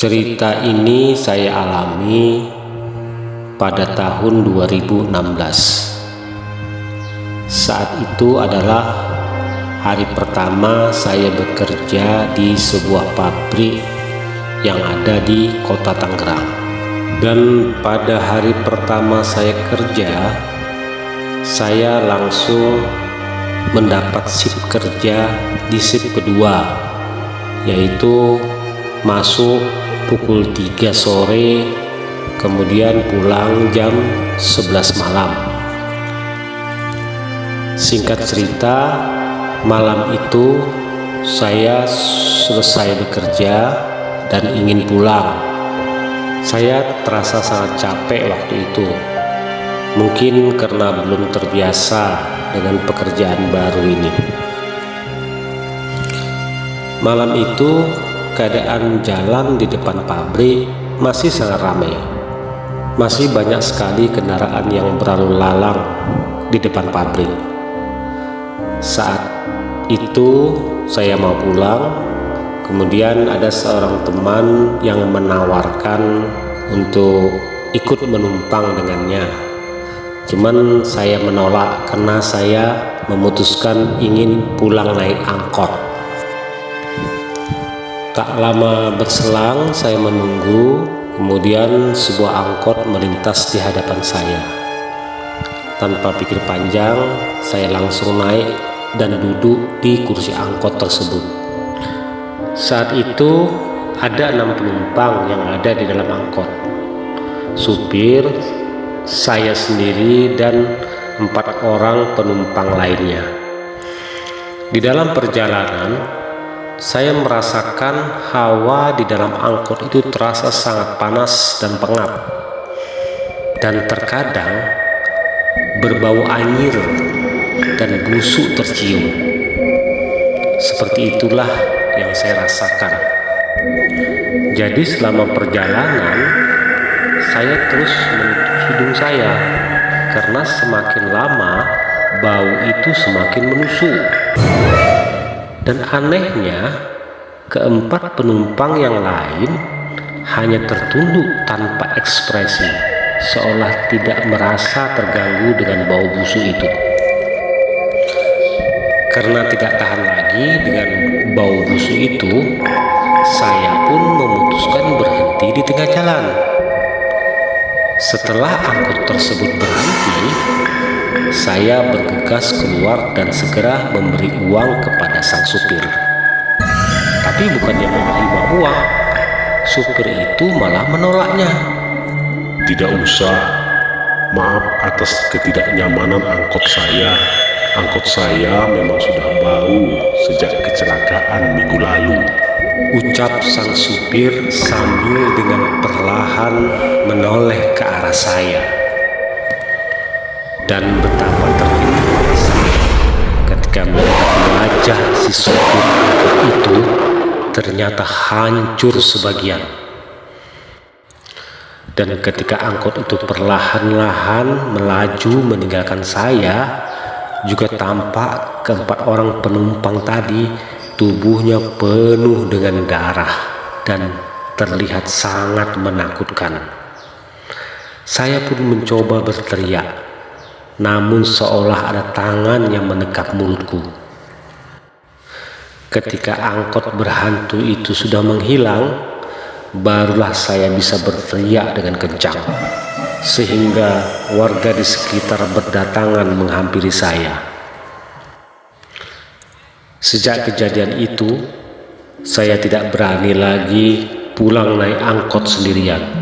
Cerita ini saya alami pada tahun 2016. Saat itu adalah hari pertama saya bekerja di sebuah pabrik yang ada di kota Tangerang. Dan pada hari pertama saya kerja, saya langsung mendapat shift kerja di shift kedua, yaitu masuk pukul 3 sore, kemudian pulang jam 11 malam. Singkat cerita, malam itu saya selesai bekerja dan ingin pulang. Saya terasa sangat capek waktu itu, mungkin karena belum terbiasa dengan pekerjaan baru ini. Malam itu keadaan jalan di depan pabrik masih sangat ramai. Masih banyak sekali kendaraan yang berlalu lalang di depan pabrik. Saat itu saya mau pulang, kemudian ada seorang teman yang menawarkan untuk ikut menumpang dengannya. Cuman saya menolak karena saya memutuskan ingin pulang naik angkot. Tak lama berselang saya menunggu, kemudian sebuah angkot melintas di hadapan saya. Tanpa pikir panjang, saya langsung naik dan duduk di kursi angkot tersebut. Saat itu ada 6 penumpang yang ada di dalam angkot. Supir, saya sendiri, dan 4 orang penumpang lainnya. Di dalam perjalanan, saya merasakan hawa di dalam angkot itu terasa sangat panas dan pengap, dan terkadang berbau anyir dan busuk tercium. Seperti itulah yang saya rasakan. Jadi selama perjalanan saya terus menutup hidung saya, karena semakin lama bau itu semakin menusuk. Dan anehnya, keempat penumpang yang lain hanya tertunduk tanpa ekspresi, seolah tidak merasa terganggu dengan bau busuk itu. Karena tidak tahan lagi dengan bau busuk itu, saya pun memutuskan berhenti di tengah jalan. Setelah angkot tersebut berhenti, saya bergegas keluar dan segera memberi uang kepada sang supir. Tapi bukannya menerima uang, supir itu malah menolaknya. Tidak usah, maaf atas ketidaknyamanan angkot saya. Angkot saya memang sudah bau sejak kecelakaan minggu lalu, ucap sang supir sambil dengan perlahan menoleh ke arah saya. Dan betapa terkejutnya saya ketika melihat wajah si sopir angkot itu ternyata hancur sebagian. Dan ketika angkot itu perlahan-lahan melaju meninggalkan saya, juga tampak keempat orang penumpang tadi tubuhnya penuh dengan darah dan terlihat sangat menakutkan. Saya pun mencoba berteriak, namun seolah ada tangan yang menekap mulutku. Ketika angkot berhantu itu sudah menghilang, barulah saya bisa berteriak dengan kencang, sehingga warga di sekitar berdatangan menghampiri saya. Sejak kejadian itu, saya tidak berani lagi pulang naik angkot sendirian.